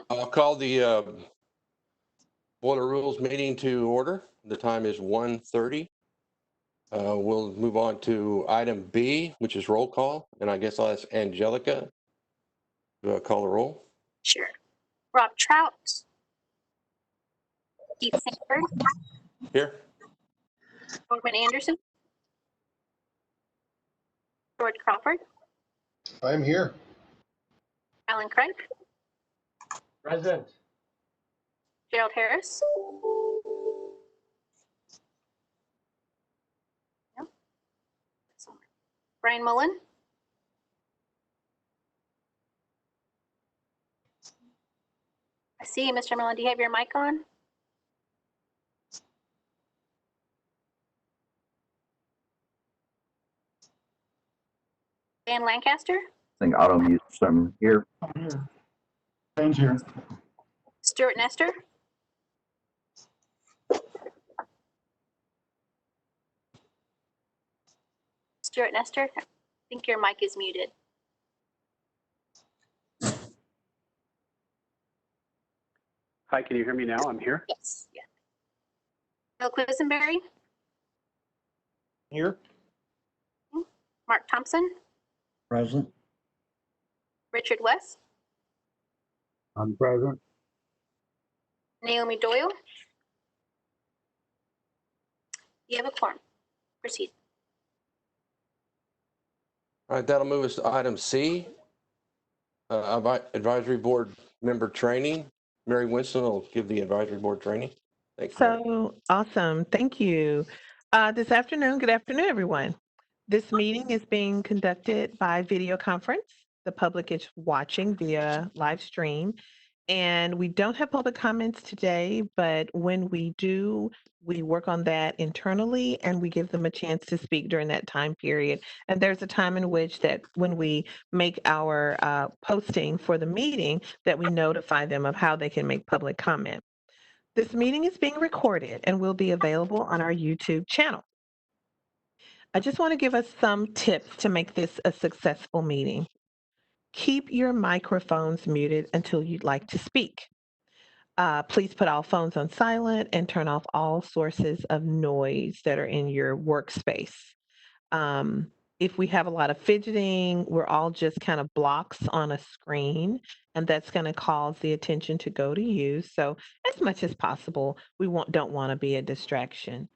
I'll call the Board of Rules meeting to order. The time is 1:30. We'll move on to item B, which is roll call. And I guess I'll ask Angelica to call the roll. Sure. Rob Trout. Keith Sandberg. Here. Norman Anderson. George Crawford. I'm here. Alan Craig. Present. Gerald Harris. No. Brian Mullen. I see you, Mr. Mullen. Do you have your mic on? Dan Lancaster. I think auto mute some here. Thank you. Stuart Nestor. Stuart Nestor, I think your mic is muted. Hi, can you hear me now? I'm here. Yes. Yeah. Bill Quisenberry. Here. Mark Thompson. Present. Richard West. I'm present. Naomi Doyle. You have a quorum. Proceed. All right, that'll move us to item C, advisory board member training. Mary Winston will give the advisory board training. Thanks. So awesome. Thank you. Good afternoon, everyone. This meeting is being conducted by video conference. The public is watching via live stream. And we don't have public comments today, but when we do, we work on that internally and we give them a chance to speak during that time period. And there's a time in which that when we make our posting for the meeting, that we notify them of how they can make public comment. This meeting is being recorded and will be available on our YouTube channel. I just want to give us some tips to make this a successful meeting. Keep your microphones muted until you'd like to speak. Please put all phones on silent and turn off all sources of noise that are in your workspace. If we have a lot of fidgeting, we're all just kind of blocks on a screen, and that's going to cause the attention to go to you. So as much as possible, we don't want to be a distraction.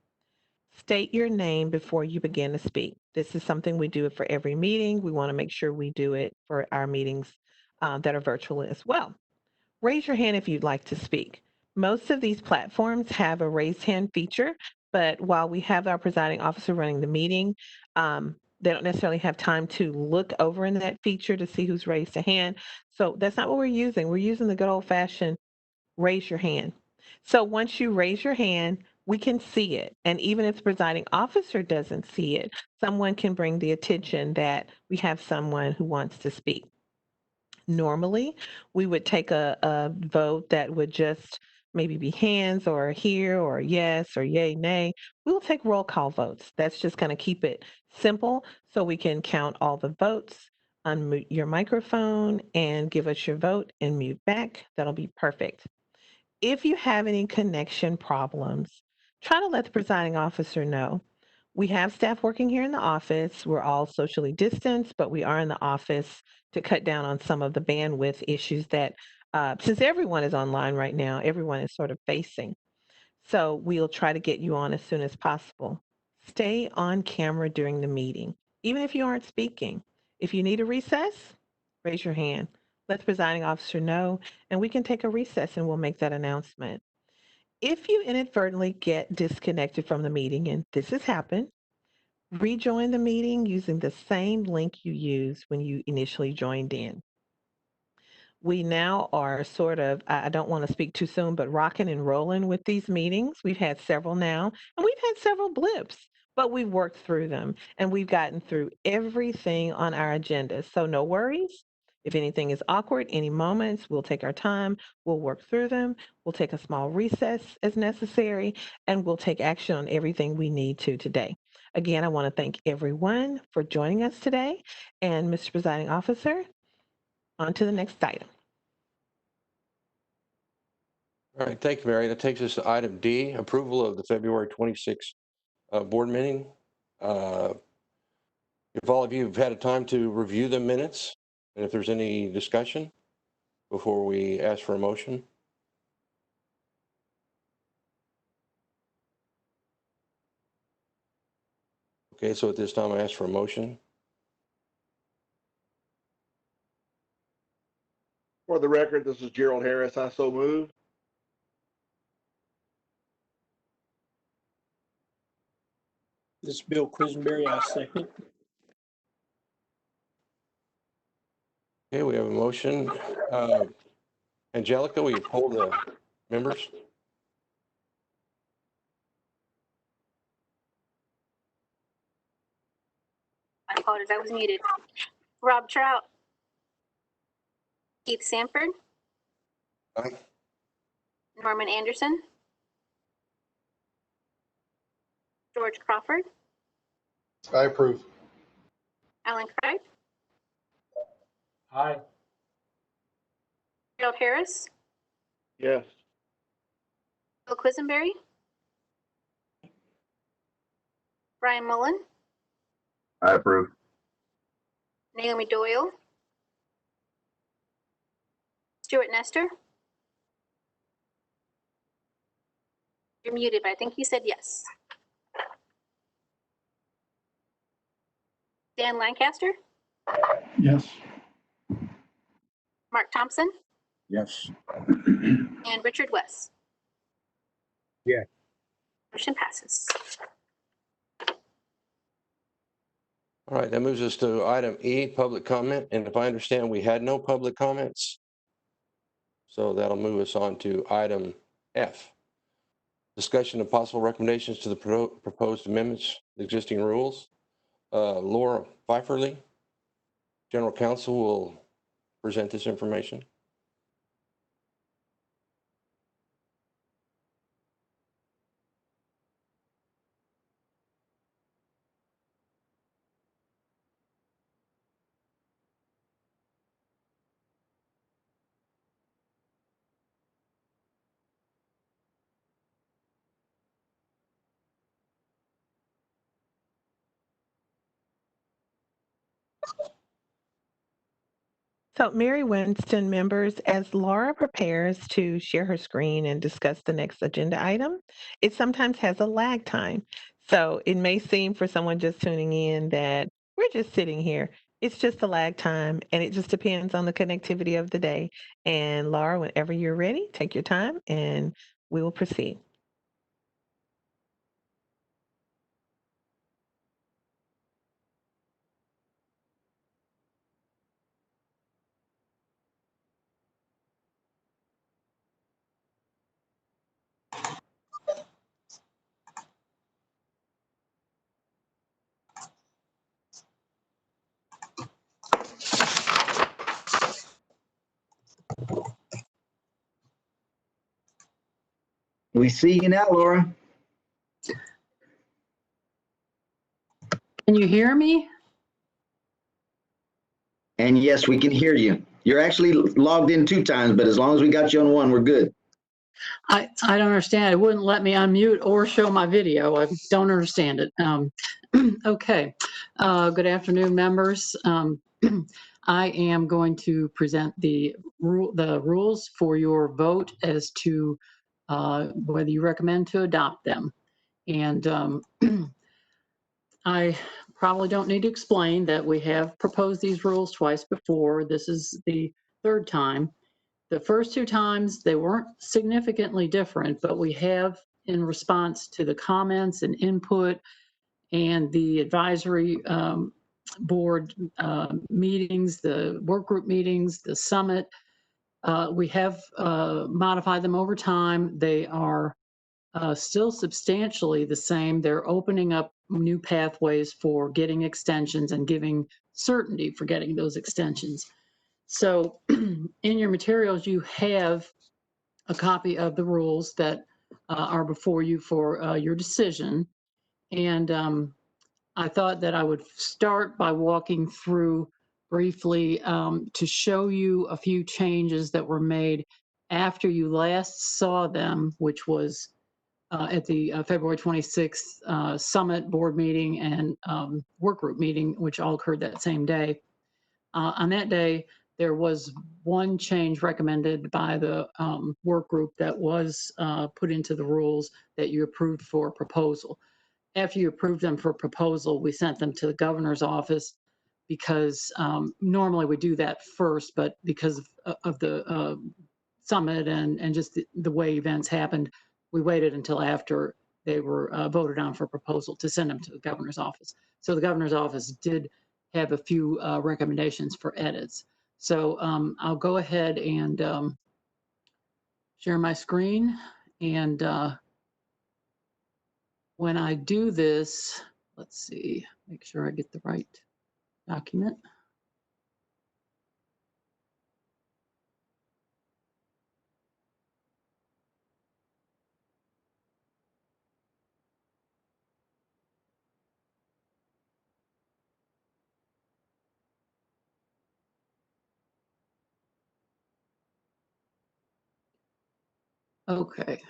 State your name before you begin to speak. This is something we do for every meeting. We want to make sure we do it for our meetings that are virtual as well. Raise your hand if you'd like to speak. Most of these platforms have a raised hand feature, but while we have our presiding officer running the meeting, they don't necessarily have time to look over in that feature to see who's raised a hand. So that's not what we're using. We're using the good old-fashioned raise your hand. So once you raise your hand, we can see it. And even if the presiding officer doesn't see it, someone can bring the attention that we have someone who wants to speak. Normally, we would take a vote that would just maybe be hands or here or yes or yay, nay. We'll take roll call votes. That's just going to keep it simple so we can count all the votes, unmute your microphone and give us your vote and mute back. That'll be perfect. If you have any connection problems, try to let the presiding officer know. We have staff working here in the office. We're all socially distanced, but we are in the office to cut down on some of the bandwidth issues that, since everyone is online right now, everyone is sort of facing. So we'll try to get you on as soon as possible. Stay on camera during the meeting, even if you aren't speaking. If you need a recess, raise your hand. Let the presiding officer know, and we can take a recess and we'll make that announcement. If you inadvertently get disconnected from the meeting, and this has happened, rejoin the meeting using the same link you used when you initially joined in. We now are sort of, I don't want to speak too soon, but rocking and rolling with these meetings. We've had several now, and we've had several blips, but we've worked through them, and we've gotten through everything on our agenda. So no worries. If anything is awkward, any moments, we'll take our time, we'll work through them, we'll take a small recess as necessary, and we'll take action on everything we need to today. Again, I want to thank everyone for joining us today. And Mr. Presiding Officer, on to the next item. All right, thank you, Mary. That takes us to item D, approval of the February 26th board meeting. If all of you have had a time to review the minutes, and if there's any discussion before we ask for a motion. Okay, so at this time I ask for a motion. For the record, this is Gerald Harris. I so move. This is Bill Quisenberry, I second. Okay, we have a motion. Angelica, will you poll the members? I apologize, I was muted. Rob Trout. Keith Sanford. Aye. Norman Anderson. George Crawford. I approve. Alan Craig. Aye. Gerald Harris. Yes. Bill Quisenberry. Brian Mullen. I approve. Naomi Doyle. Stuart Nestor. You're muted, but I think you said yes. Dan Lancaster. Yes. Mark Thompson. Yes. And Richard West. Yeah. Motion passes. All right, that moves us to item E, public comment. And if I understand, we had no public comments. So that'll move us on to item F. Discussion of possible recommendations to the proposed amendments, to existing rules. Laura Pfeifferly, General Counsel, will present this information. So, Mary Winston members, as Laura prepares to share her screen and discuss the next agenda item, it sometimes has a lag time. So, it may seem for someone just tuning in that we're just sitting here. It's just a lag time, and it just depends on the connectivity of the day. And Laura, whenever you're ready, take your time and we will proceed. We see you now, Laura. Can you hear me? And yes, we can hear you. You're actually logged in 2 times, but as long as we got you on one, we're good. I don't understand. It wouldn't let me unmute or show my video. I don't understand it. Okay. Good afternoon, members. I am going to present the rules for your vote as to whether you recommend to adopt them. And I probably don't need to explain that we have proposed these rules twice before. This is the third time. The first 2 times, they weren't significantly different, but we have, in response to the comments and input and the advisory board meetings, the work group meetings, the summit, we have modified them over time. They are still substantially the same. They're opening up new pathways for getting extensions and giving certainty for getting those extensions. So in your materials, you have a copy of the rules that are before you for your decision. And I thought that I would start by walking through briefly to show you a few changes that were made after you last saw them, which was at the February 26th summit board meeting and work group meeting, which all occurred that same day. On that day, there was one change recommended by the work group that was put into the rules that you approved for proposal. After you approved them for proposal, we sent them to the governor's office because normally we do that first, but because of the summit and just the way events happened, we waited until after they were voted on for proposal to send them to the governor's office. So the governor's office did have a few recommendations for edits. So I'll go ahead and share my screen. And when I do this, let's see, make sure I get the right document. Okay.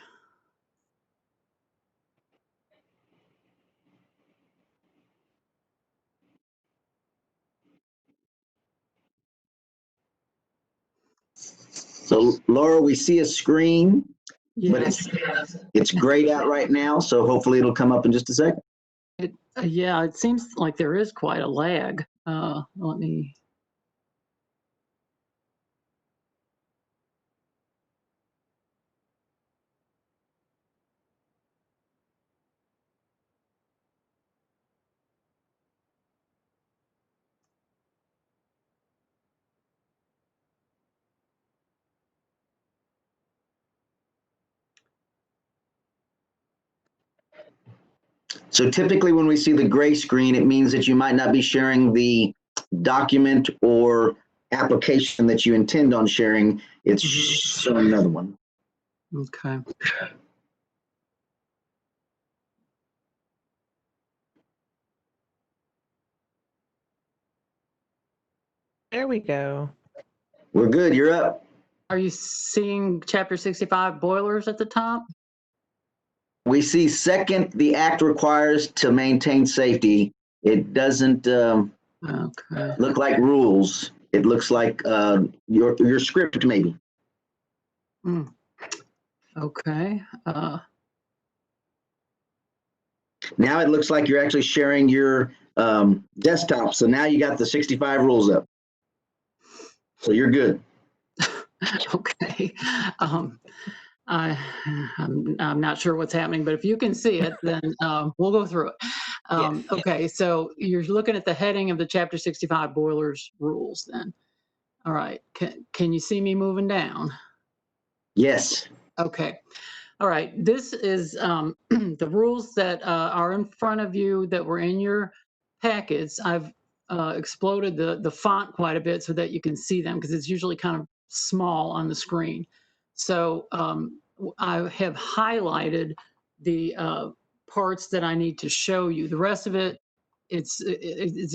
So Laura, we see a screen, but Yes. it's grayed out right now. So hopefully it'll come up in just a second. Yeah, it seems like there is quite a lag. Let me. So typically when we see the gray screen, it means that you might not be sharing the document or application that you intend on sharing. It's showing another one. Okay. There we go. We're good. You're up. Are you seeing Chapter 65 boilers at the top? We see second, the act requires to maintain safety. It doesn't Okay. look like rules. It looks like your script maybe. Okay. Now it looks like you're actually sharing your desktop. So now you got the 65 rules up. So you're good. Okay. I'm not sure what's happening, but if you can see it, then we'll go through it. Yes. Okay, so you're looking at the heading of the Chapter 65 boilers rules then. All right, can you see me moving down? Yes. Okay. All right, this is the rules that are in front of you that were in your packets. I've exploded the font quite a bit so that you can see them because it's usually kind of small on the screen. So I have highlighted the parts that I need to show you. The rest of it, it's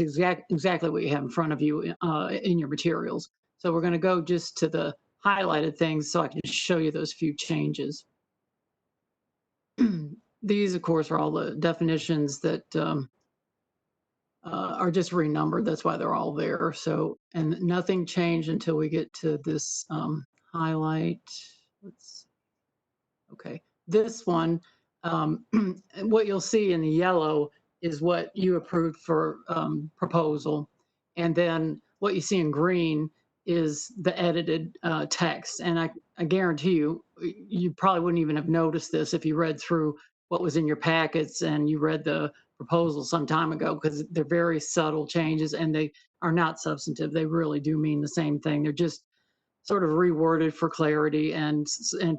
exactly what you have in front of you in your materials. So we're going to go just to the highlighted things so I can show you those few changes. These, of course, are all the definitions that are just renumbered. That's why they're all there. So, and nothing changed until we get to this highlight. Okay, this one, what you'll see in the yellow is what you approved for proposal. And then what you see in green is the edited text. And I guarantee you, you probably wouldn't even have noticed this if you read through what was in your packets and you read the proposal some time ago, because they're very subtle changes and they are not substantive. They really do mean the same thing. They're just sort of reworded for clarity and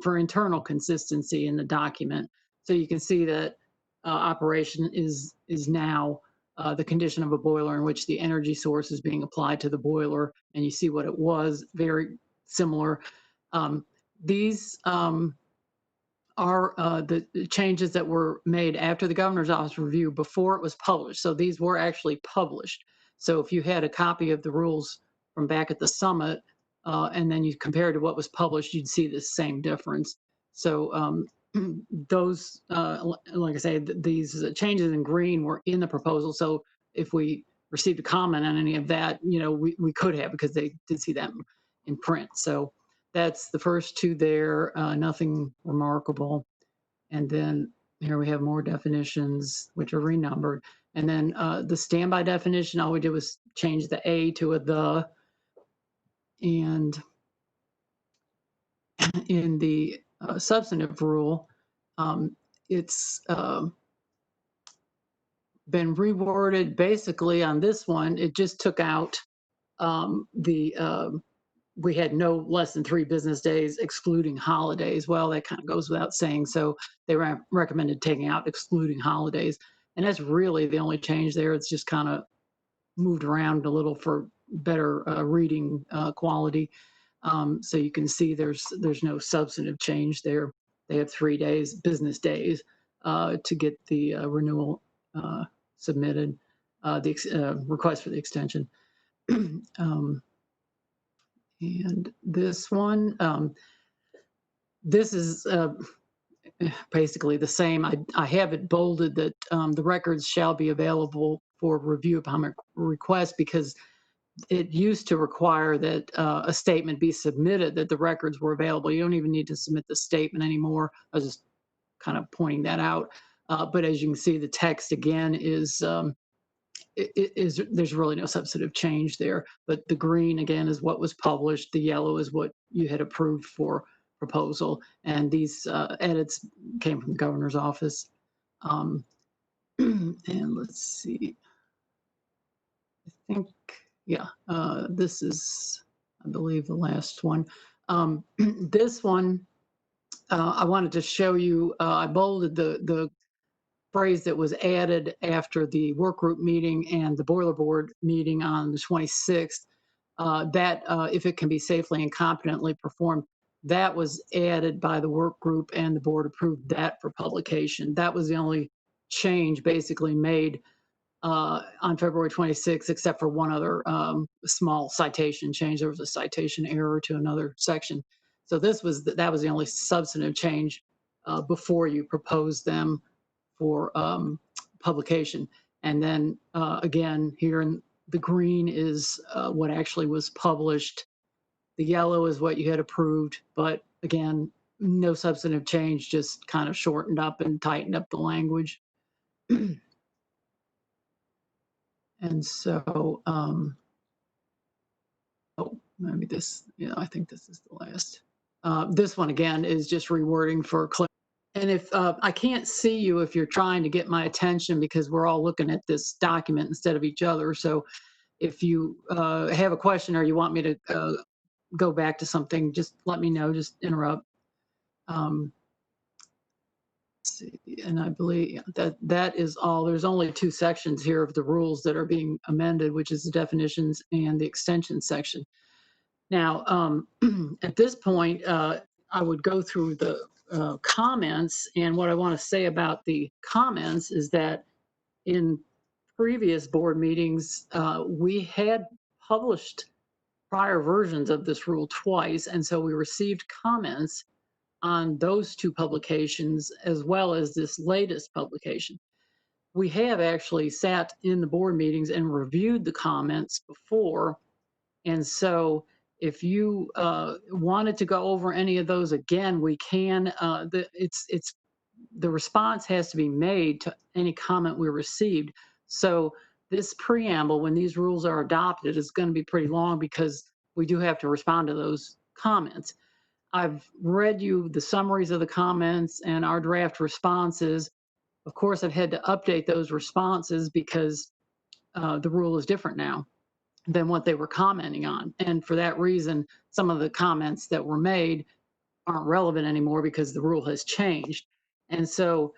for internal consistency in the document. So you can see that operation is now the condition of a boiler in which the energy source is being applied to the boiler, and you see what it was, very similar. These are the changes that were made after the governor's office review before it was published. So these were actually published. So if you had a copy of the rules from back at the summit, and then you compare to what was published, you'd see the same difference. So those, like I say, these changes in green were in the proposal. So if we received a comment on any of that, we could have, because they did see that in print. So that's the first two there, nothing remarkable. And then here we have more definitions, which are renumbered. And then the standby definition, all we did was change the A to a the. And in the substantive rule, it's been reworded basically on this one. It just took out we had no less than 3 business days excluding holidays. Well, that kind of goes without saying. So they recommended taking out excluding holidays. And that's really the only change there. It's just kind of moved around a little for better reading quality. So you can see there's no substantive change there. They have 3 days, business days, to get the renewal submitted, the request for the extension. And this one, this is basically the same. I have it bolded that the records shall be available for review upon request, because it used to require that a statement be submitted that the records were available. You don't even need to submit the statement anymore. I was just kind of pointing that out. But as you can see, the text again is there's really no substantive change there. But the green again is what was published. The yellow is what you had approved for proposal. And these edits came from the governor's office. And let's see. I think, yeah, this is, I believe, the last one. This one, I wanted to show you, I bolded the phrase that was added after the work group meeting and the boiler board meeting on the 26th, that if it can be safely and competently performed, that was added by the work group and the board approved that for publication. That was the only change basically made on February 26th, except for one other small citation change. There was a citation error to another section. So that was the only substantive change before you proposed them for publication. And then again, here in the green is what actually was published. The yellow is what you had approved, but again, no substantive change, just kind of shortened up and tightened up the language. And so, oh, maybe this, I think this is the last. This one again is just rewording for clarity. And if I can't see you if you're trying to get my attention, because we're all looking at this document instead of each other. So if you have a question or you want me to go back to something, just let me know, just interrupt. See, and I believe that is all. There's only 2 sections here of the rules that are being amended, which is the definitions and the extension section. Now, at this point, I would go through the comments, and what I want to say about the comments is that in previous board meetings, we had published prior versions of this rule twice, and so we received comments on those 2 publications as well as this latest publication. We have actually sat in the board meetings and reviewed the comments before, and so if you wanted to go over any of those again, we can. The response has to be made to any comment we received. So this preamble, when these rules are adopted, is going to be pretty long because we do have to respond to those comments. I've read you the summaries of the comments and our draft responses. Of course, I've had to update those responses because the rule is different now than what they were commenting on. And for that reason, some of the comments that were made aren't relevant anymore because the rule has changed. And so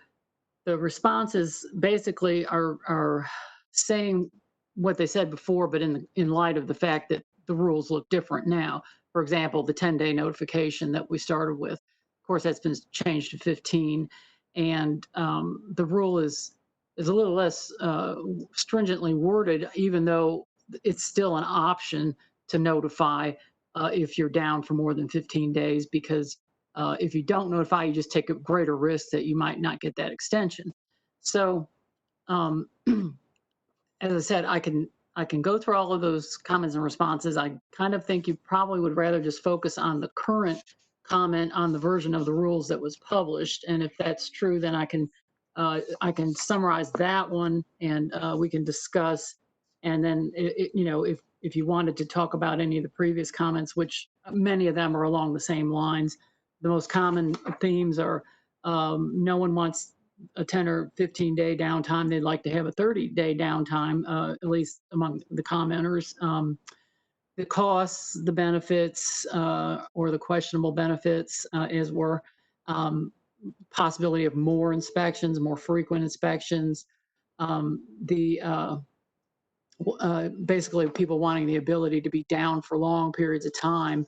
the responses basically are saying what they said before, but in light of the fact that the rules look different now. For example, the 10-day notification that we started with, of course, that's been changed to 15. And the rule is a little less stringently worded, even though it's still an option to notify if you're down for more than 15 days, because if you don't notify, you just take a greater risk that you might not get that extension. So, as I said, I can go through all of those comments and responses. I kind of think you probably would rather just focus on the current comment on the version of the rules that was published. And if that's true, then I can summarize that one, and we can discuss. And then, if you wanted to talk about any of the previous comments, which many of them are along the same lines, the most common themes are no one wants a 10 or 15-day downtime. They'd like to have a 30-day downtime, at least among the commenters. The costs, the benefits, or the questionable benefits, as were possibility of more inspections, more frequent inspections. Basically people wanting the ability to be down for long periods of time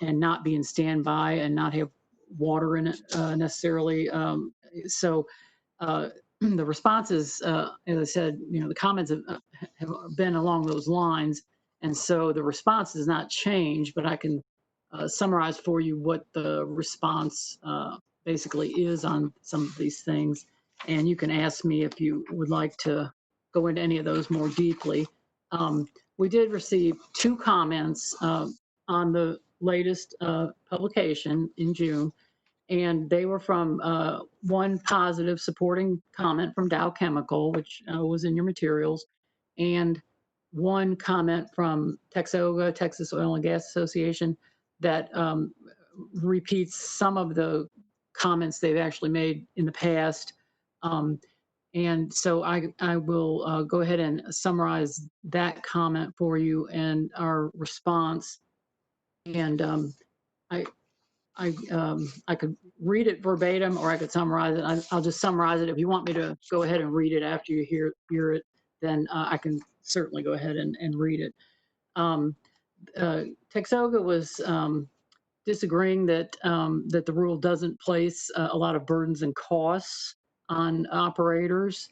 and not be in standby and not have water in it necessarily. The responses, as I said, the comments have been along those lines. And so the response has not changed, but I can summarize for you what the response basically is on some of these things. And you can ask me if you would like to go into any of those more deeply. We did receive 2 comments on the latest publication in June, and they were from one positive supporting comment from Dow Chemical, which was in your materials, and one comment from Texoga, Texas Oil and Gas Association, that repeats some of the comments they've actually made in the past. And so I will go ahead and summarize that comment for you and our response. And I could read it verbatim, or I could summarize it. I'll just summarize it. If you want me to go ahead and read it after you hear it, then I can certainly go ahead and read it. Texoga was disagreeing that the rule doesn't place a lot of burdens and costs on operators.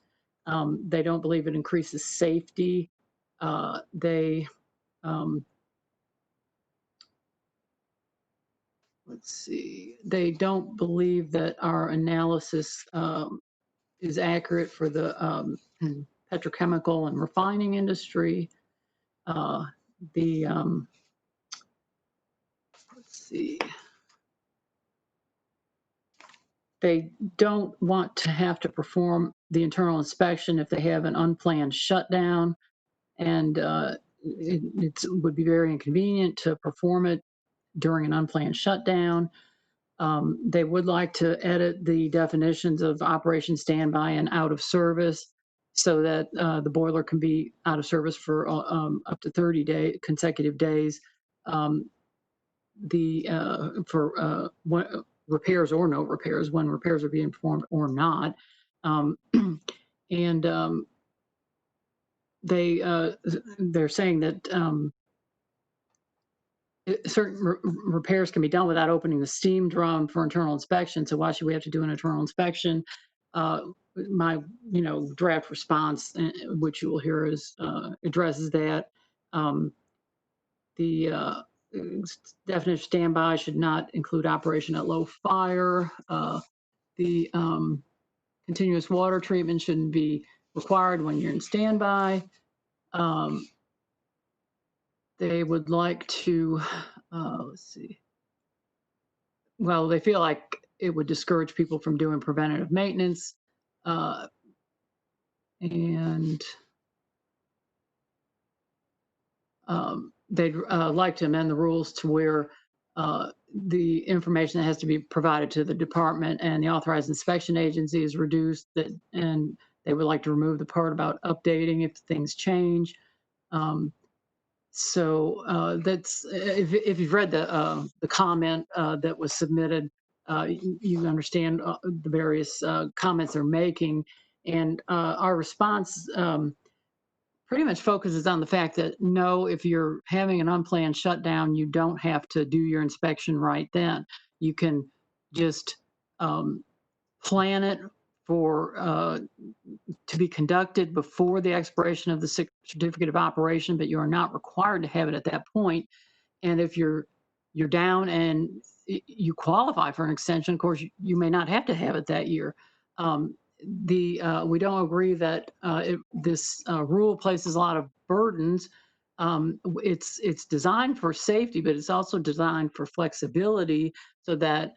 They don't believe it increases safety. Let's see, they don't believe that our analysis is accurate for the petrochemical and refining industry. Let's see. They don't want to have to perform the internal inspection if they have an unplanned shutdown, and it would be very inconvenient to perform it during an unplanned shutdown. They would like to edit the definitions of operation standby and out of service so that the boiler can be out of service for up to 30 consecutive days. For repairs or no repairs, when repairs are being performed or not. They're saying that certain repairs can be done without opening the steam drum for internal inspection. So why should we have to do an internal inspection? My draft response, which you will hear, is addresses that. The definition of standby should not include operation at low fire. The continuous water treatment shouldn't be required when you're in standby. They would like to, let's see. Well, they feel like it would discourage people from doing preventative maintenance. They'd like to amend the rules to where the information that has to be provided to the department and the authorized inspection agency is reduced, and they would like to remove the part about updating if things change. So that's, if you've read the comment that was submitted, you understand the various comments they're making. And our response pretty much focuses on the fact that, no, if you're having an unplanned shutdown, you don't have to do your inspection right then. You can just plan it for to be conducted before the expiration of the certificate of operation, but you are not required to have it at that point. And if you're down and you qualify for an extension, of course, you may not have to have it that year. We don't agree that this rule places a lot of burdens. It's designed for safety, but it's also designed for flexibility so that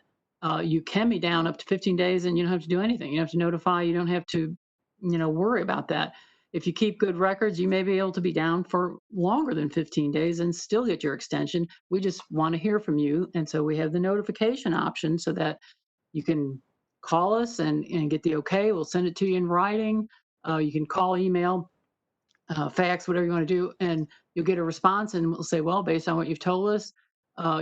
you can be down up to 15 days and you don't have to do anything. You don't have to notify. You don't have to, worry about that. If you keep good records, you may be able to be down for longer than 15 days and still get your extension. We just want to hear from you. And so we have the notification option so that you can call us and get the okay. We'll send it to you in writing. You can call, email, fax, whatever you want to do, and you'll get a response and we'll say, well, based on what you've told us,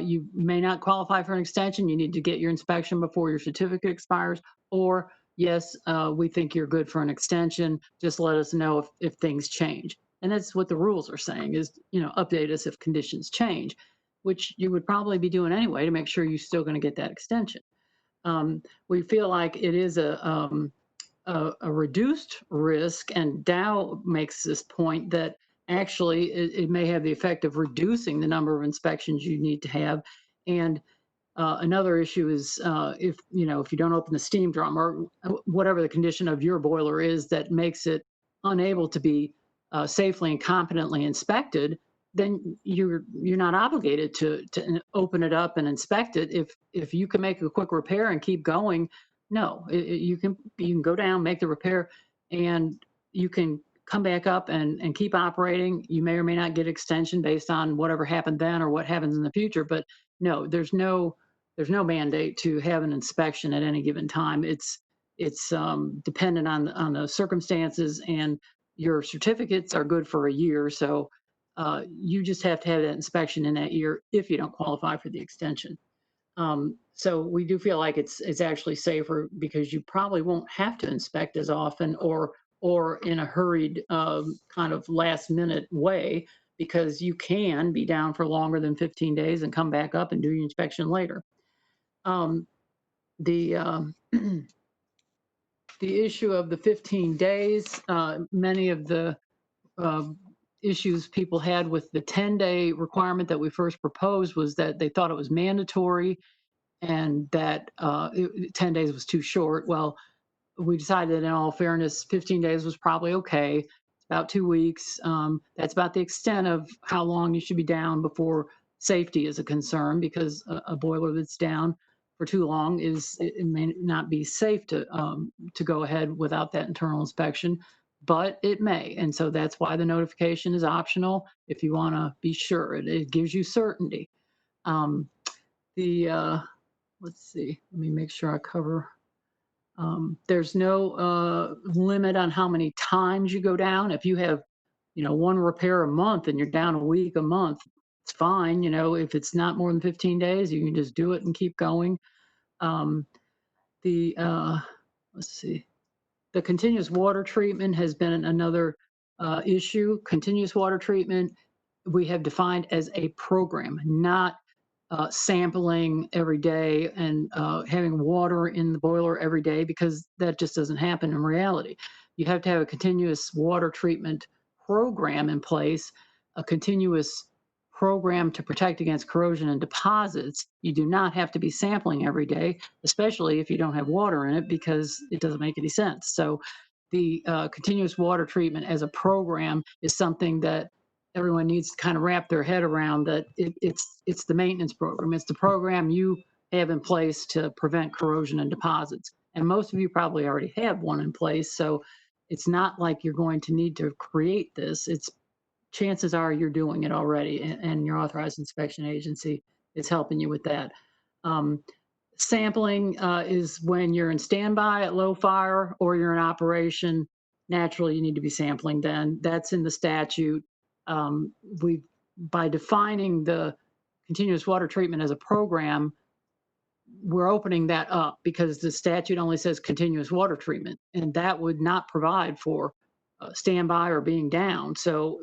you may not qualify for an extension. You need to get your inspection before your certificate expires, or yes, we think you're good for an extension. Just let us know if things change. And that's what the rules are saying is, update us if conditions change, which you would probably be doing anyway to make sure you're still going to get that extension. We feel like it is a reduced risk, and Dow makes this point that actually it may have the effect of reducing the number of inspections you need to have. And another issue is if you don't open the steam drum or whatever the condition of your boiler is that makes it unable to be safely and competently inspected, then you're not obligated to open it up and inspect it. If you can make a quick repair and keep going, no, you can go down, make the repair, and you can come back up and keep operating. You may or may not get extension based on whatever happened then or what happens in the future. But no, there's no mandate to have an inspection at any given time. It's dependent on the circumstances, and your certificates are good for a year. So you just have to have that inspection in that year if you don't qualify for the extension. So we do feel like it's actually safer because you probably won't have to inspect as often or in a hurried kind of last minute way, because you can be down for longer than 15 days and come back up and do your inspection later. The the issue of the 15 days, many of the issues people had with the 10-day requirement that we first proposed was that they thought it was mandatory and that 10 days was too short. Well, we decided in all fairness, 15 days was probably okay. It's about 2 weeks. That's about the extent of how long you should be down before safety is a concern, because a boiler that's down for too long it may not be safe to go ahead without that internal inspection, but it may. And so that's why the notification is optional if you want to be sure. It gives you certainty. Let's see, let me make sure I cover. There's no limit on how many times you go down. If you have, one repair a month and you're down a week a month, it's fine. If it's not more than 15 days, you can just do it and keep going. Let's see, the continuous water treatment has been another issue. Continuous water treatment, we have defined as a program, not sampling every day and having water in the boiler every day, because that just doesn't happen in reality. You have to have a continuous water treatment program in place, a continuous program to protect against corrosion and deposits. You do not have to be sampling every day, especially if you don't have water in it, because it doesn't make any sense. So the continuous water treatment as a program is something that everyone needs to kind of wrap their head around, that it's the maintenance program. It's the program you have in place to prevent corrosion and deposits. And most of you probably already have one in place. So it's not like you're going to need to create this. Chances are you're doing it already, and your authorized inspection agency is helping you with that. Sampling is when you're in standby at low fire or you're in operation. Naturally, you need to be sampling then. That's in the statute. By defining the continuous water treatment as a program, we're opening that up because the statute only says continuous water treatment, and that would not provide for standby or being down. So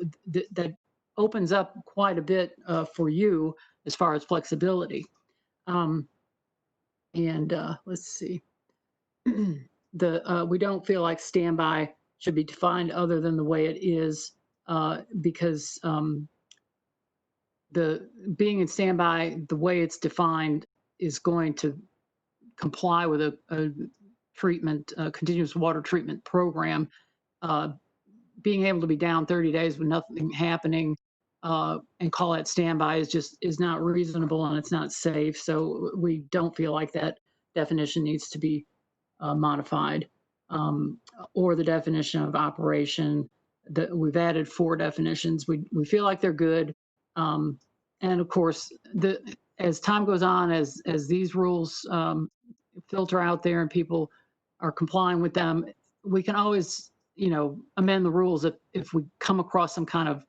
that opens up quite a bit for you as far as flexibility. Let's see. We don't feel like standby should be defined other than the way it is, because the being in standby, the way it's defined, is going to comply with a treatment, continuous water treatment program. Being able to be down 30 days with nothing happening and call that standby is not reasonable, and it's not safe. So we don't feel like that definition needs to be modified, or the definition of operation. That we've added 4 definitions. We feel like they're good. And of course, as time goes on, as these rules filter out there and people are complying with them, we can always, amend the rules if we come across some kind of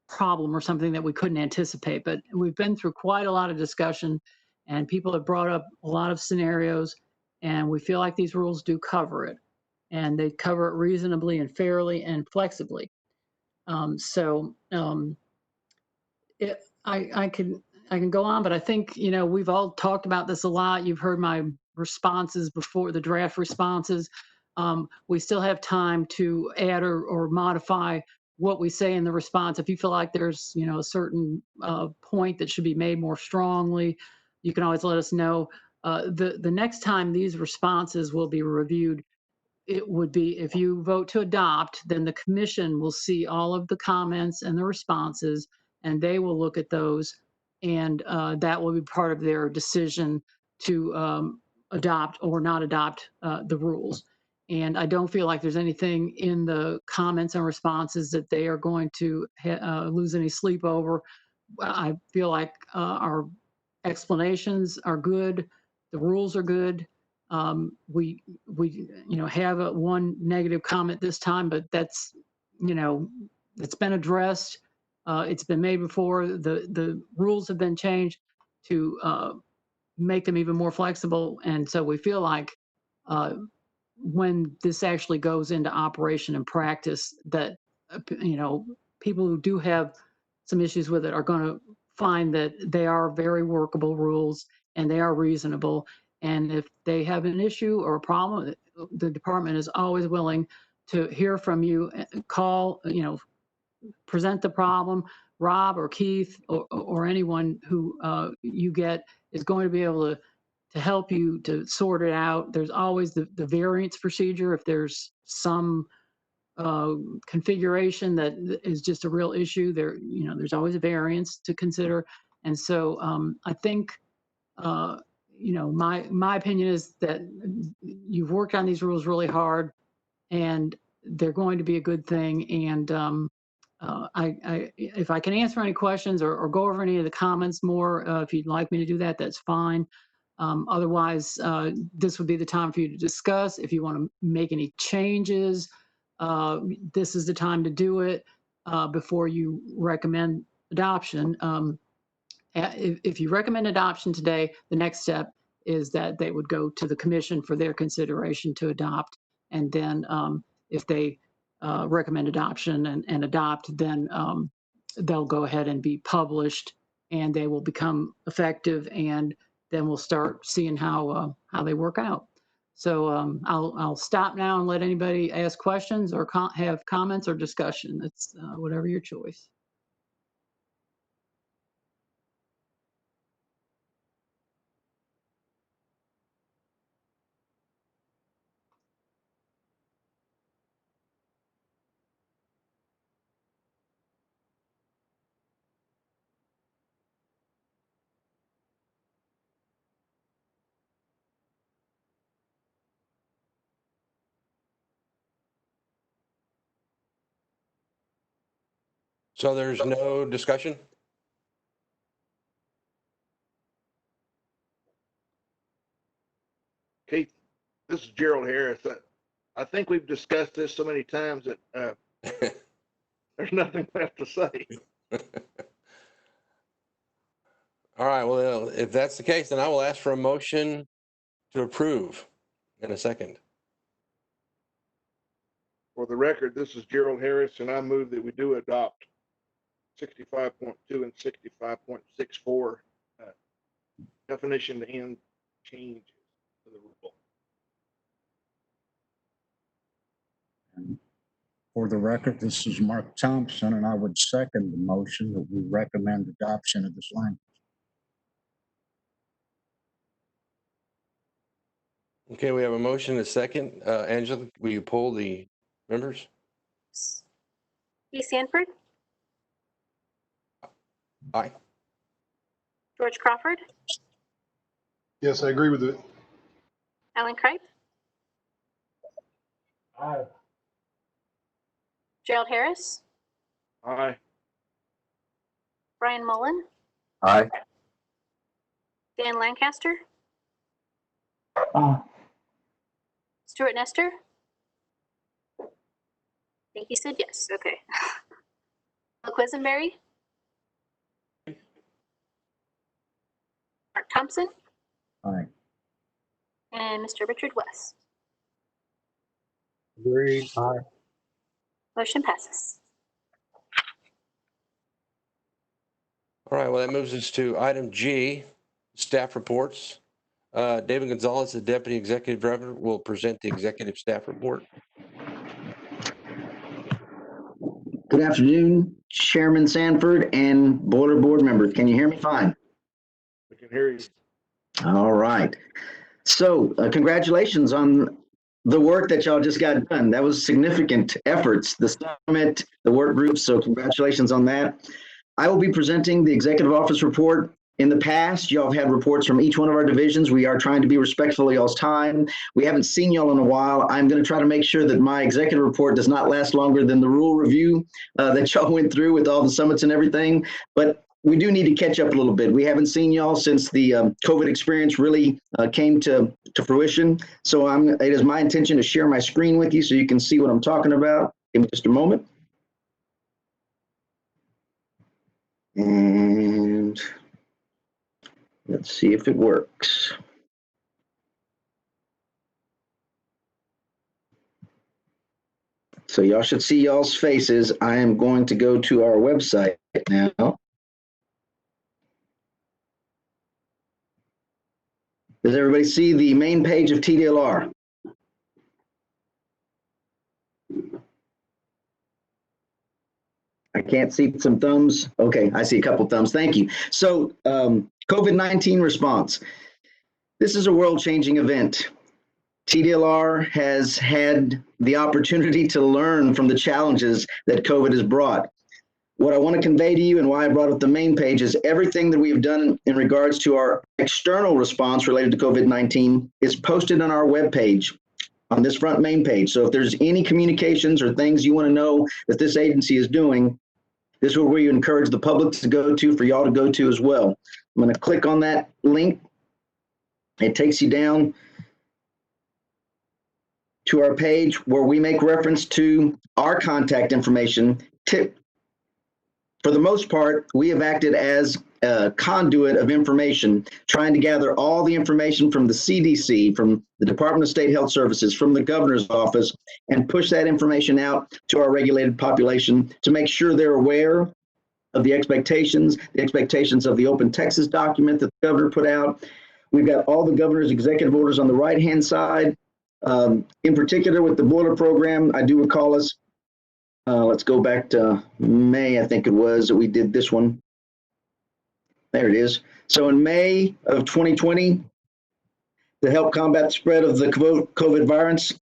problem or something that we couldn't anticipate. But we've been through quite a lot of discussion, and people have brought up a lot of scenarios, and we feel like these rules do cover it, and they cover it reasonably and fairly and flexibly. I can go on, but I think, we've all talked about this a lot. You've heard my responses before, the draft responses. We still have time to add or modify what we say in the response. If you feel like there's, a certain point that should be made more strongly, you can always let us know. The next time these responses will be reviewed, it would be, if you vote to adopt, then the commission will see all of the comments and the responses, and they will look at those, and that will be part of their decision to adopt or not adopt the rules. And I don't feel like there's anything in the comments and responses that they are going to lose any sleep over. I feel like our explanations are good, the rules are good. We have one negative comment this time, but that's, it's been addressed. It's been made before. The rules have been changed to make them even more flexible. And so we feel like when this actually goes into operation and practice, that, people who do have some issues with it are going to find that they are very workable rules and they are reasonable. And if they have an issue or a problem, the department is always willing to hear from you, call, present the problem. Rob or Keith or anyone who you get is going to be able to help you to sort it out. There's always the variance procedure. If there's some configuration that is just a real issue, there's always a variance to consider. And so I think, my opinion is that you've worked on these rules really hard, and they're going to be a good thing. And if I can answer any questions or go over any of the comments more, if you'd like me to do that, that's fine. Otherwise, this would be the time for you to discuss. If you want to make any changes, this is the time to do it before you recommend adoption. If you recommend adoption today, the next step is that they would go to the commission for their consideration to adopt. And then if they recommend adoption and adopt, then they'll go ahead and be published, and they will become effective, and then we'll start seeing how they work out. So I'll stop now and let anybody ask questions or have comments or discussion. It's whatever your choice. So there's no discussion? Keith, this is Gerald Harris. I think we've discussed this so many times that there's nothing left to say. All right, well, if that's the case, then I will ask for a motion to approve in a second. For the record, this is Gerald Harris, and I move that we do adopt 65.2 and 65.64 definition and changes to the rule. For the record, this is Mark Thompson, and I would second the motion that we recommend adoption of this language. Okay, we have a motion and a second. Angela, will you poll the members? E. Sanford, Aye. George Crawford, Yes, I agree with it. Alan Kripe, Aye. Gerald Harris, Aye. Brian Mullen, Aye. Dan Lancaster, Aye. Stuart Nestor. I think he said yes. Okay. Bill Quisenberry, Mark Thompson, Aye. and Mr. Richard West. Agreed. Aye. Motion passes. All right, well, that moves us to item G, staff reports. David Gonzalez, the Deputy Executive Director, will present the executive staff report. Good afternoon, Chairman Sanford and Boiler Board members. Can you hear me fine? We can hear you. All right. So congratulations on the work that y'all just got done. That was significant efforts, the summit, the work groups. So congratulations on that. I will be presenting the executive office report. In the past, y'all have had reports from each one of our divisions. We are trying to be respectful of y'all's time. We haven't seen y'all in a while. I'm going to try to make sure that my executive report does not last longer than the rule review that y'all went through with all the summits and everything. But we do need to catch up a little bit. We haven't seen y'all since the COVID experience really came to fruition. So it is my intention to share my screen with you so you can see what I'm talking about. Give me just a moment. And let's see if it works. So y'all should see y'all's faces. I am going to go to our website now. Does everybody see the main page of TDLR? I can't see some thumbs. Okay, I see a couple thumbs. Thank you. So COVID-19 response. This is a world-changing event. TDLR has had the opportunity to learn from the challenges that COVID has brought. What I want to convey to you and why I brought up the main page is everything that we've done in regards to our external response related to COVID-19 is posted on our webpage on this front main page. So if there's any communications or things you want to know that this agency is doing, this is where you encourage the public to go to, for y'all to go to as well. I'm going to click on that link. It takes you down to our page where we make reference to our contact information. For the most part, we have acted as a conduit of information, trying to gather all the information from the CDC, from the Department of State Health Services, from the governor's office, and push that information out to our regulated population to make sure they're aware of the expectations of the Open Texas document that the governor put out. We've got all the governor's executive orders on the right-hand side. In particular, with the boiler program, I do recall us, let's go back to May, I think it was, that we did this one. There it is. So in May of 2020, to help combat the spread of the COVID virus,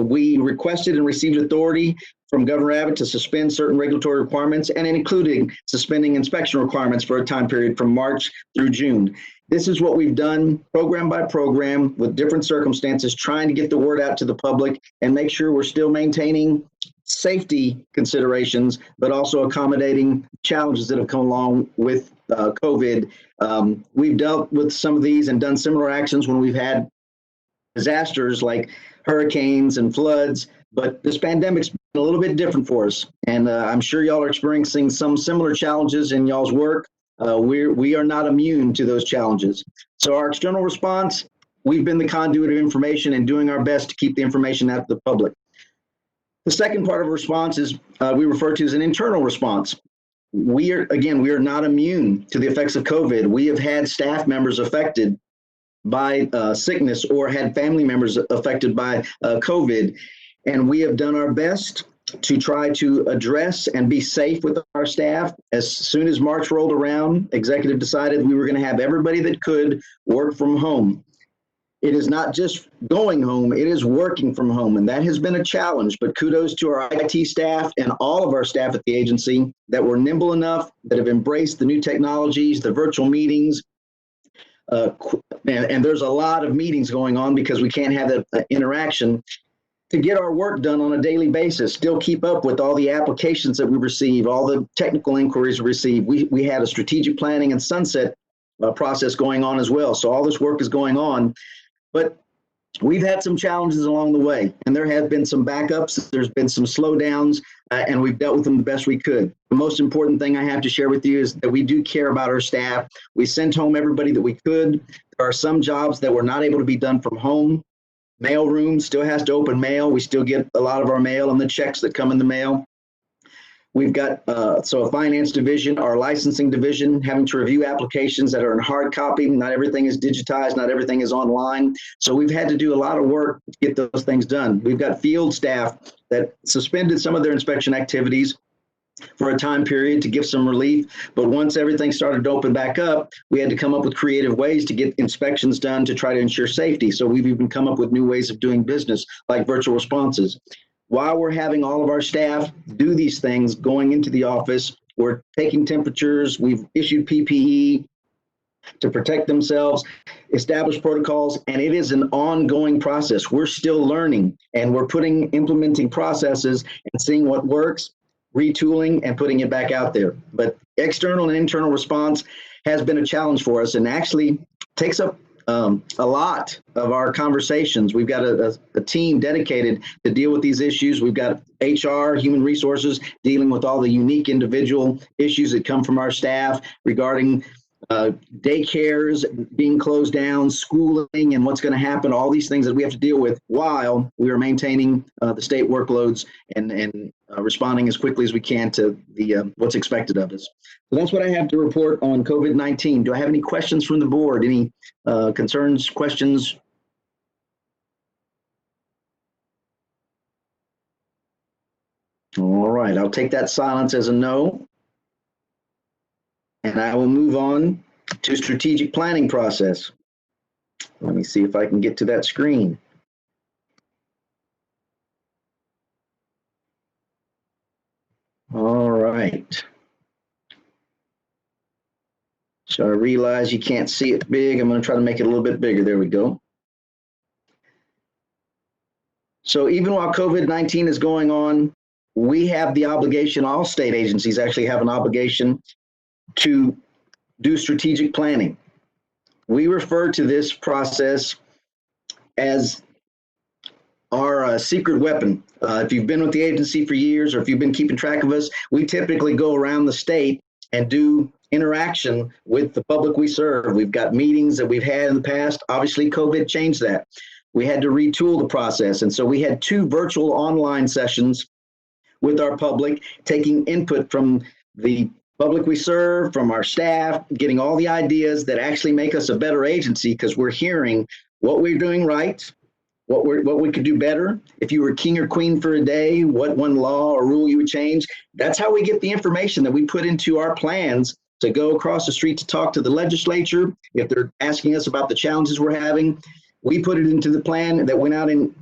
we requested and received authority from Governor Abbott to suspend certain regulatory requirements, and including suspending inspection requirements for a time period from March through June. This is what we've done program by program with different circumstances, trying to get the word out to the public and make sure we're still maintaining safety considerations, but also accommodating challenges that have come along with COVID. We've dealt with some of these and done similar actions when we've had disasters like hurricanes and floods, but this pandemic's been a little bit different for us. And I'm sure y'all are experiencing some similar challenges in y'all's work. We are not immune to those challenges. So our external response, we've been the conduit of information and doing our best to keep the information out to the public. The second part of response is we refer to as an internal response. We are not immune to the effects of COVID. We have had staff members affected by sickness or had family members affected by COVID. And we have done our best to try to address and be safe with our staff. As soon as March rolled around, executive decided we were going to have everybody that could work from home. It is not just going home, it is working from home. And that has been a challenge, but kudos to our IT staff and all of our staff at the agency that were nimble enough, that have embraced the new technologies, the virtual meetings. And there's a lot of meetings going on because we can't have that interaction to get our work done on a daily basis, still keep up with all the applications that we receive, all the technical inquiries we receive. We had a strategic planning and sunset process going on as well. So all this work is going on. But we've had some challenges along the way, and there have been some backups. There's been some slowdowns, and we've dealt with them the best we could. The most important thing I have to share with you is that we do care about our staff. We sent home everybody that we could. There are some jobs that were not able to be done from home. Mail room still has to open mail. We still get a lot of our mail and the checks that come in the mail. We've got a finance division, our licensing division, having to review applications that are in hard copy. Not everything is digitized, not everything is online. So we've had to do a lot of work to get those things done. We've got field staff that suspended some of their inspection activities for a time period to give some relief. But once everything started to open back up, we had to come up with creative ways to get inspections done to try to ensure safety. So we've even come up with new ways of doing business, like virtual responses. While we're having all of our staff do these things going into the office, we're taking temperatures, we've issued PPE to protect themselves, establish protocols, and it is an ongoing process. We're still learning, and we're implementing processes and seeing what works, retooling and putting it back out there. But external and internal response has been a challenge for us, and actually takes up a lot of our conversations. We've got a team dedicated to deal with these issues. We've got HR, human resources, dealing with all the unique individual issues that come from our staff regarding daycares being closed down, schooling, and what's going to happen, all these things that we have to deal with while we are maintaining the state workloads and responding as quickly as we can to the what's expected of us. So that's what I have to report on COVID-19. Do I have any questions from the board? Any concerns, questions? All right, I'll take that silence as a no. And I will move on to strategic planning process. Let me see if I can get to that screen. All right. So I realize you can't see it big. I'm going to try to make it a little bit bigger. There we go. So even while COVID-19 is going on, we have the obligation, all state agencies actually have an obligation to do strategic planning. We refer to this process as our secret weapon. If you've been with the agency for years, or if you've been keeping track of us, we typically go around the state and do interaction with the public we serve. We've got meetings that we've had in the past. Obviously, COVID changed that. We had to retool the process. And so we had 2 virtual online sessions with our public, taking input from the public we serve, from our staff, getting all the ideas that actually make us a better agency, because we're hearing what we're doing right, what we could do better. If you were king or queen for a day, what one law or rule you would change. That's how we get the information that we put into our plans to go across the street to talk to the legislature. If they're asking us about the challenges we're having, we put it into the plan that went out in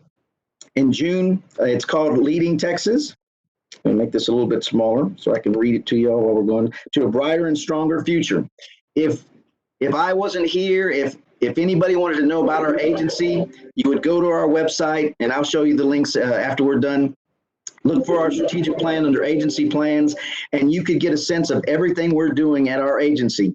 June. It's called Leading Texas. Let me make this a little bit smaller so I can read it to you all while we're going to a brighter and stronger future. If I wasn't here, if anybody wanted to know about our agency, you would go to our website, and I'll show you the links after we're done. Look for our strategic plan under agency plans, and you could get a sense of everything we're doing at our agency.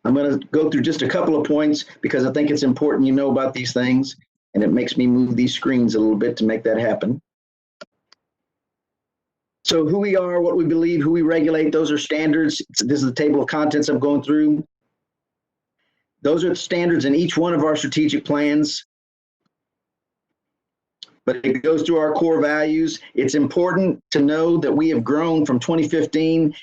I'm going to go through just a couple of points because I think it's important you know about these things, and it makes me move these screens a little bit to make that happen. So who we are, what we believe, who we regulate, those are standards. This is the table of contents I'm going through. Those are the standards in each one of our strategic plans. But it goes through our core values. It's important to know that we have grown from 2015,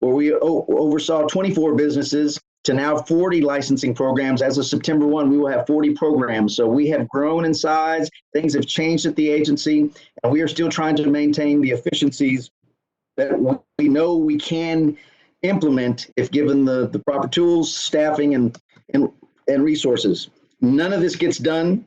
where we oversaw 24 businesses, to now 40 licensing programs. As of September 1, we will have 40 programs. So we have grown in size. Things have changed at the agency, and we are still trying to maintain the efficiencies that we know we can implement if given the proper tools, staffing, and resources. None of this gets done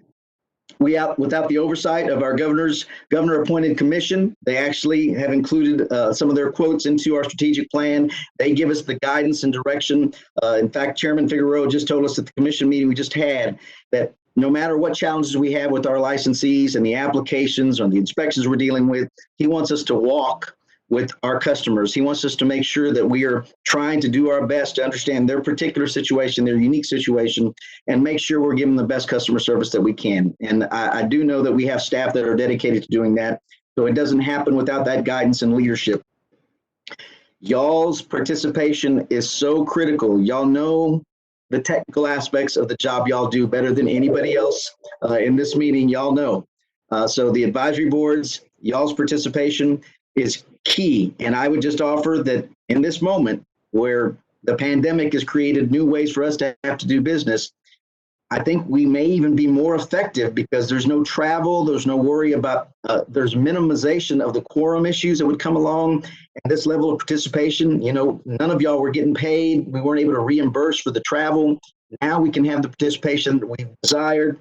without the oversight of our governor-appointed commission. They actually have included some of their quotes into our strategic plan. They give us the guidance and direction. In fact, Chairman Figueroa just told us at the commission meeting we just had that no matter what challenges we have with our licensees and the applications or the inspections we're dealing with, he wants us to walk with our customers. He wants us to make sure that we are trying to do our best to understand their particular situation, their unique situation, and make sure we're giving the best customer service that we can. And I do know that we have staff that are dedicated to doing that. So it doesn't happen without that guidance and leadership. Y'all's participation is so critical. Y'all know the technical aspects of the job y'all do better than anybody else in this meeting. Y'all know. So the advisory boards, y'all's participation is key. And I would just offer that in this moment where the pandemic has created new ways for us to have to do business, I think we may even be more effective because there's no travel, there's no worry about, there's minimization of the quorum issues that would come along. And this level of participation, you know, none of y'all were getting paid. We weren't able to reimburse for the travel. Now we can have the participation that we desired.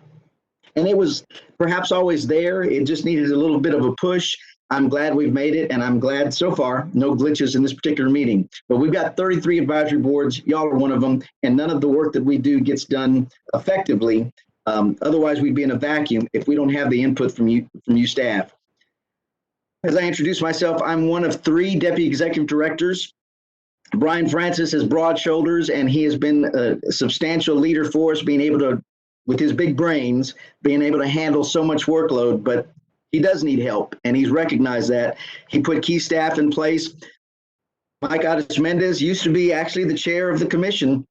And it was perhaps always there. It just needed a little bit of a push. I'm glad we've made it, and I'm glad so far, no glitches in this particular meeting. But we've got 33 advisory boards. Y'all are one of them, and none of the work that we do gets done effectively. Otherwise, we'd be in a vacuum if we don't have the input from you staff. As I introduce myself, I'm one of 3 deputy executive directors. Brian Francis has broad shoulders, and he has been a substantial leader for us, being able to, with his big brains, being able to handle so much workload. But he does need help, and he's recognized that. He put key staff in place. Mike Mendez used to be actually the chair of the commission,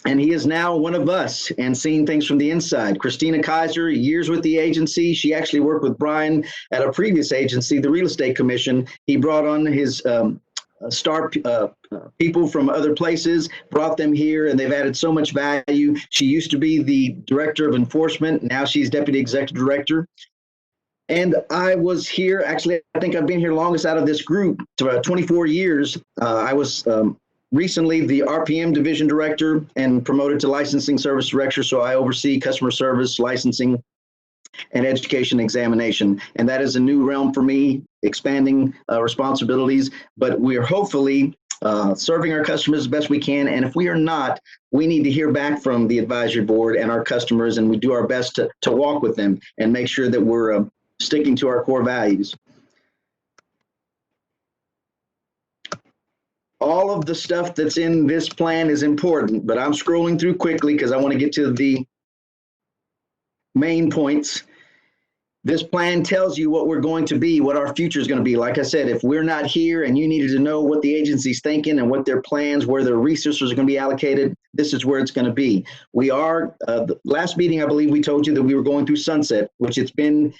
and he is now one of us and seeing things from the inside. Christina Kaiser, years with the agency. She actually worked with Brian at a previous agency, the Real Estate Commission. He brought on his star people from other places, brought them here, and they've added so much value. She used to be the director of enforcement. Now she's deputy executive director. And I was here, actually, I think I've been here longest out of this group, 24 years. I was recently the RPM division director and promoted to licensing service director. So I oversee customer service, licensing, and education examination. And that is a new realm for me, expanding responsibilities. But we are hopefully serving our customers as best we can. And if we are not, we need to hear back from the advisory board and our customers, and we do our best to walk with them and make sure that we're sticking to our core values. All of the stuff that's in this plan is important, but I'm scrolling through quickly because I want to get to the main points. This plan tells you what we're going to be, what our future is going to be. Like I said, if we're not here and you needed to know what the agency's thinking and what their plans, where their resources are going to be allocated, this is where it's going to be. We are, the last meeting, I believe we told you that we were going through sunset, which it's been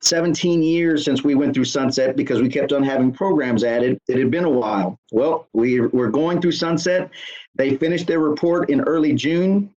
17 years since we went through sunset because we kept on having programs added. It had been a while. Well, we're going through sunset. They finished their report in early June,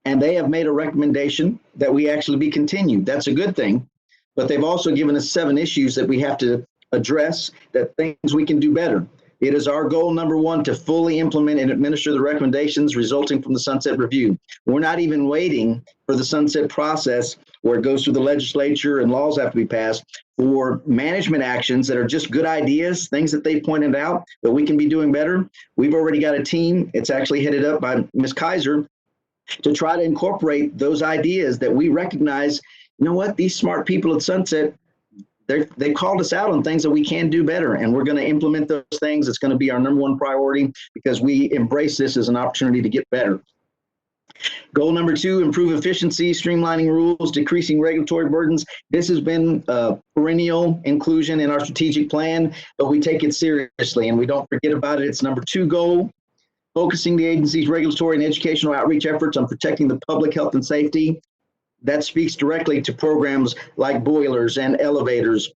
and they have made a recommendation that we actually be continued. That's a good thing. But they've also given us 7 issues that we have to address, that things we can do better. It is our goal, number 1, to fully implement and administer the recommendations resulting from the sunset review. We're not even waiting for the sunset process where it goes through the legislature and laws have to be passed for management actions that are just good ideas, things that they pointed out that we can be doing better. We've already got a team. It's actually headed up by Ms. Kaiser to try to incorporate those ideas that we recognize. You know what? These smart people at Sunset, they called us out on things that we can do better, and we're going to implement those things. It's going to be our number 1 priority because we embrace this as an opportunity to get better. Goal number 2, improve efficiency, streamlining rules, decreasing regulatory burdens. This has been perennial inclusion in our strategic plan, but we take it seriously and we don't forget about it. It's number 2 goal. Focusing the agency's regulatory and educational outreach efforts on protecting the public health and safety. That speaks directly to programs like boilers and elevators,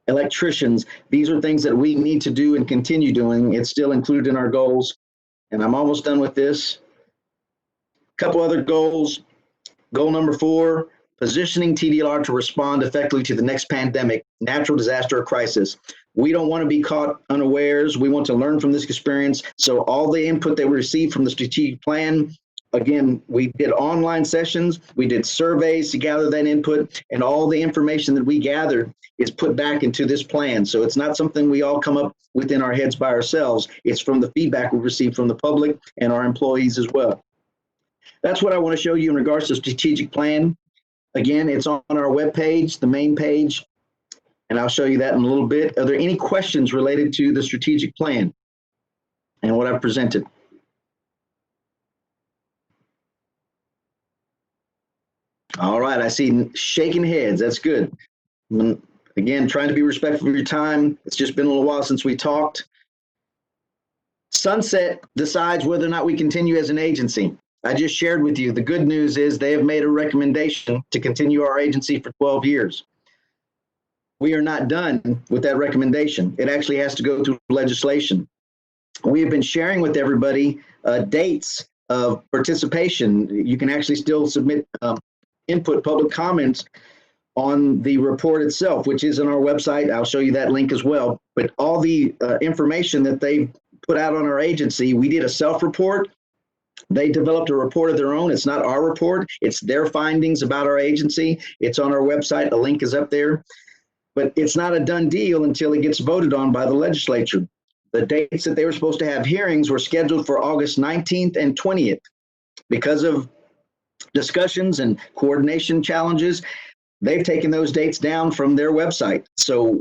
electricians. These are things that we need to do and continue doing. It's still included in our goals. And I'm almost done with this. Couple other goals. Goal number 4, positioning TDLR to respond effectively to the next pandemic, natural disaster, or crisis. We don't want to be caught unawares. We want to learn from this experience. So all the input that we received from the strategic plan, again, we did online sessions, we did surveys to gather that input, and all the information that we gathered is put back into this plan. So it's not something we all come up within our heads by ourselves. It's from the feedback we received from the public and our employees as well. That's what I want to show you in regards to strategic plan. Again, it's on our webpage, the main page, and I'll show you that in a little bit. Are there any questions related to the strategic plan and what I've presented? All right, I see shaking heads. That's good. Again, trying to be respectful of your time. It's just been a little while since we talked. Sunset decides whether or not we continue as an agency. I just shared with you, the good news is they have made a recommendation to continue our agency for 12 years. We are not done with that recommendation. It actually has to go through legislation. We have been sharing with everybody dates of participation. You can actually still submit input, public comments on the report itself, which is on our website. I'll show you that link as well. But all the information that they put out on our agency, we did a self-report. They developed a report of their own. It's not our report. It's their findings about our agency. It's on our website. The link is up there. But it's not a done deal until it gets voted on by the legislature. The dates that they were supposed to have hearings were scheduled for August 19th and 20th. Because of discussions and coordination challenges, they've taken those dates down from their website. So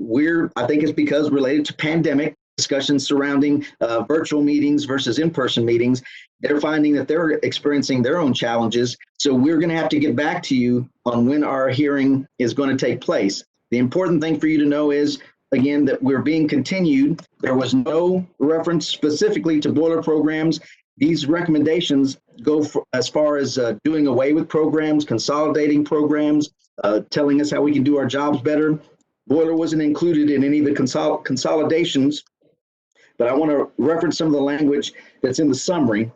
I think it's because related to pandemic discussions surrounding virtual meetings versus in-person meetings, they're finding that they're experiencing their own challenges. So we're going to have to get back to you on when our hearing is going to take place. The important thing for you to know is, again, that we're being continued. There was no reference specifically to boiler programs. These recommendations go as far as doing away with programs, consolidating programs, telling us how we can do our jobs better. Boiler wasn't included in any of the consolidations, but I want to reference some of the language that's in the summary.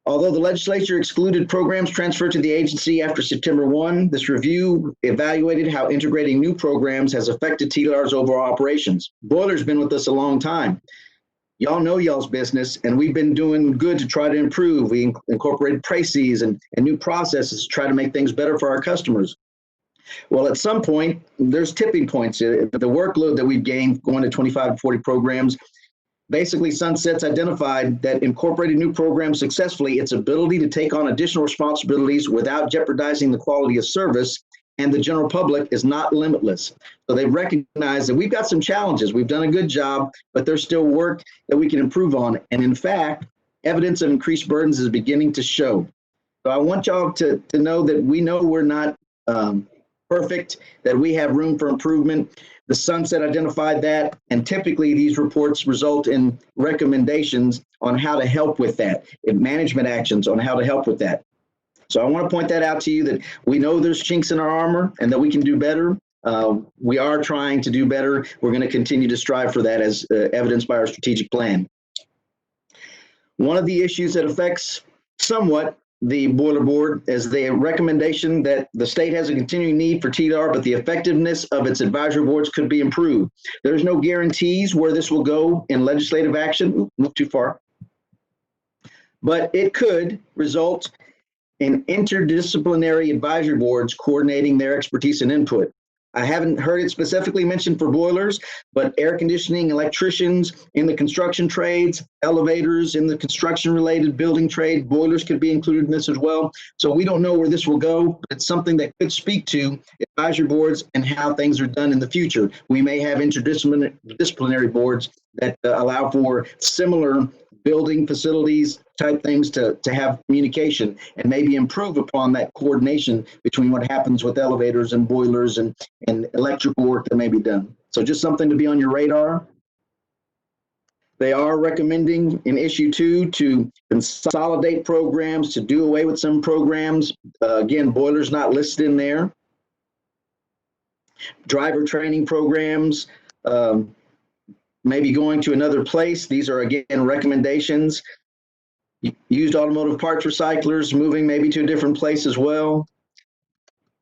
Although the legislature excluded programs transferred to the agency after September 1, this review evaluated how integrating new programs has affected TDLR's overall operations. Boiler's been with us a long time. Y'all know y'all's business, and we've been doing good to try to improve. We incorporated crises and new processes to try to make things better for our customers. Well, at some point, there's tipping points. The workload that we've gained going to 25 to 40 programs, basically Sunset's identified that incorporating new programs successfully, its ability to take on additional responsibilities without jeopardizing the quality of service and the general public is not limitless. So they recognize that we've got some challenges. We've done a good job, but there's still work that we can improve on. And in fact, evidence of increased burdens is beginning to show. So I want y'all to know that we know we're not perfect, that we have room for improvement. The Sunset identified that, and typically these reports result in recommendations on how to help with that, and management actions on how to help with that. So I want to point that out to you, that we know there's chinks in our armor and that we can do better. We are trying to do better. We're going to continue to strive for that as evidenced by our strategic plan. One of the issues that affects somewhat the Boiler Board is the recommendation that the state has a continuing need for TDR, but the effectiveness of its advisory boards could be improved. There's no guarantees where this will go in legislative action. Oops, move too far. But it could result in interdisciplinary advisory boards coordinating their expertise and input. I haven't heard it specifically mentioned for boilers, but air conditioning, electricians in the construction trades, elevators in the construction related building trade, boilers could be included in this as well. So we don't know where this will go, but it's something that could speak to advisory boards and how things are done in the future. We may have interdisciplinary boards that allow for similar building facilities type things to have communication and maybe improve upon that coordination between what happens with elevators and boilers and electrical work that may be done. So just something to be on your radar. They are recommending in issue 2 to consolidate programs, to do away with some programs. Again, boilers not listed in there. Driver training programs, maybe going to another place. These are, again, recommendations. Used automotive parts recyclers, moving maybe to a different place as well.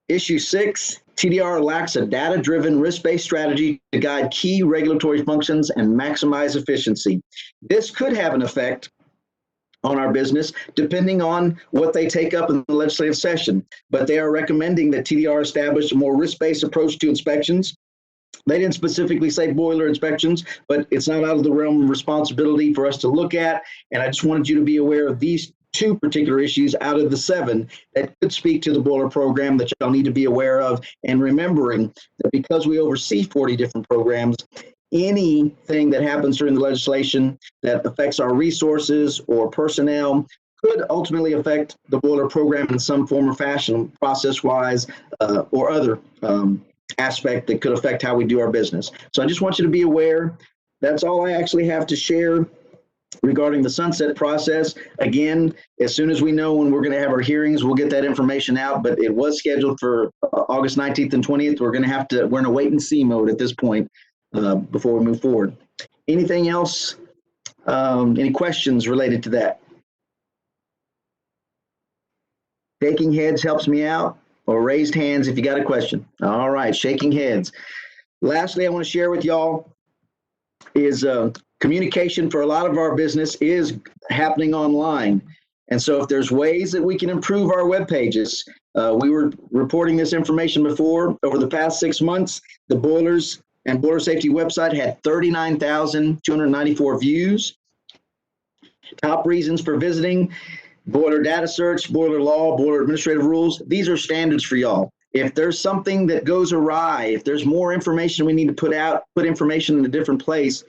Issue 6, TDR lacks a data-driven, risk-based strategy to guide key regulatory functions and maximize efficiency. This could have an effect on our business, depending on what they take up in the legislative session. But they are recommending that TDR establish a more risk-based approach to inspections. They didn't specifically say boiler inspections, but it's not out of the realm of responsibility for us to look at. And I just wanted you to be aware of these 2 particular issues out of the 7 that could speak to the boiler program that y'all need to be aware of. And remembering that because we oversee 40 different programs, anything that happens during the legislation that affects our resources or personnel could ultimately affect the boiler program in some form or fashion, process-wise, or other aspect that could affect how we do our business. So I just want you to be aware. That's all I actually have to share regarding the sunset process. Again, as soon as we know when we're going to have our hearings, we'll get that information out, but it was scheduled for August 19th and 20th. We're in a wait and see mode at this point before we move forward. Anything else? Any questions related to that? Shaking heads helps me out, or raised hands if you got a question. All right, shaking heads. Lastly, I want to share with y'all is communication for a lot of our business is happening online. And so if there's ways that we can improve our web pages, we were reporting this information before. Over the past 6 months, the Boilers and Boiler Safety website had 39,294 views. Top reasons for visiting: boiler data search, boiler law, boiler administrative rules. These are standards for y'all. If there's something that goes awry, if there's more information we need to put out, put information in a different place,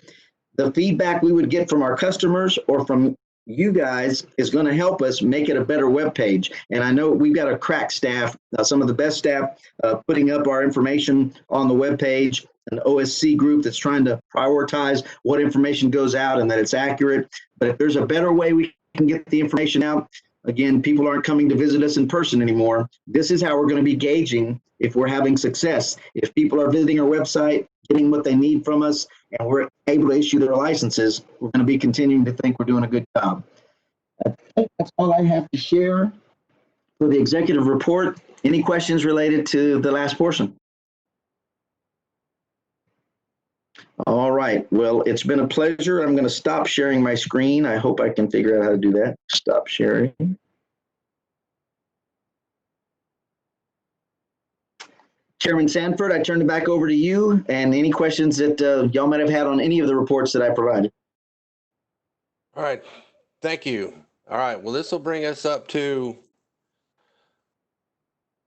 the feedback we would get from our customers or from you guys is going to help us make it a better web page. And I know we've got a crack staff, some of the best staff putting up our information on the web page, an OSC group that's trying to prioritize what information goes out and that it's accurate. But if there's a better way we can get the information out, again, people aren't coming to visit us in person anymore. This is how we're going to be gauging if we're having success. If people are visiting our website, getting what they need from us, and we're able to issue their licenses, we're going to be continuing to think we're doing a good job. I think that's all I have to share for the executive report. Any questions related to the last portion? All right. Well, it's been a pleasure. I'm going to stop sharing my screen. I hope I can figure out how to do that. Stop sharing. Chairman Sanford, I turn it back over to you and any questions that y'all might have had on any of the reports that I provided. All right. Thank you. All right. Well, this will bring us up to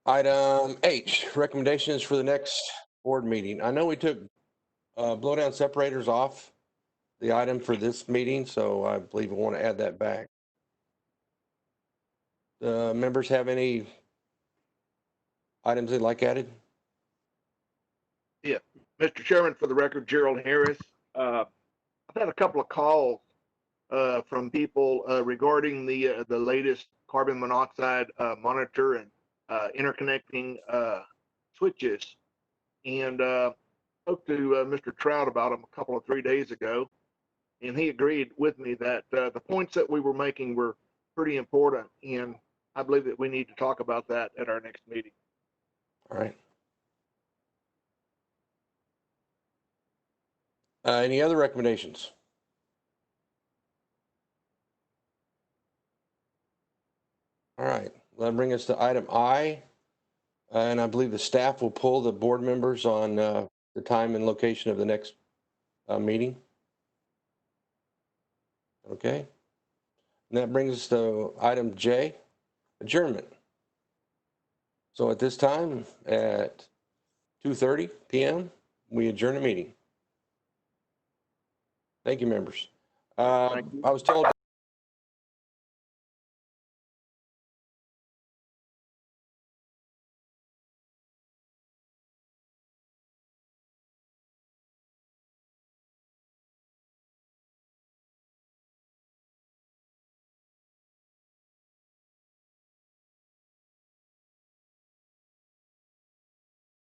item H, recommendations for the next board meeting. I know we took blowdown separators off the item for this meeting, so I believe we want to add that back. Members have any items they'd like added? Yeah, Mr. Chairman, for the record, Gerald Harris. I've had a couple of calls from people regarding the latest carbon monoxide monitor and interconnecting switches, and spoke to Mr. Trout about them a couple of 3 days ago, and he agreed with me that the points that we were making were pretty important, and I believe that we need to talk about that at our next meeting. All right. Any other recommendations? All right, that'll bring us to item I. And I believe the staff will pull the board members on the time and location of the next meeting. Okay. And that brings us to item J, adjournment. So at this time at 2:30 p.m., we adjourn the meeting. Thank you, members. Thank you. I was told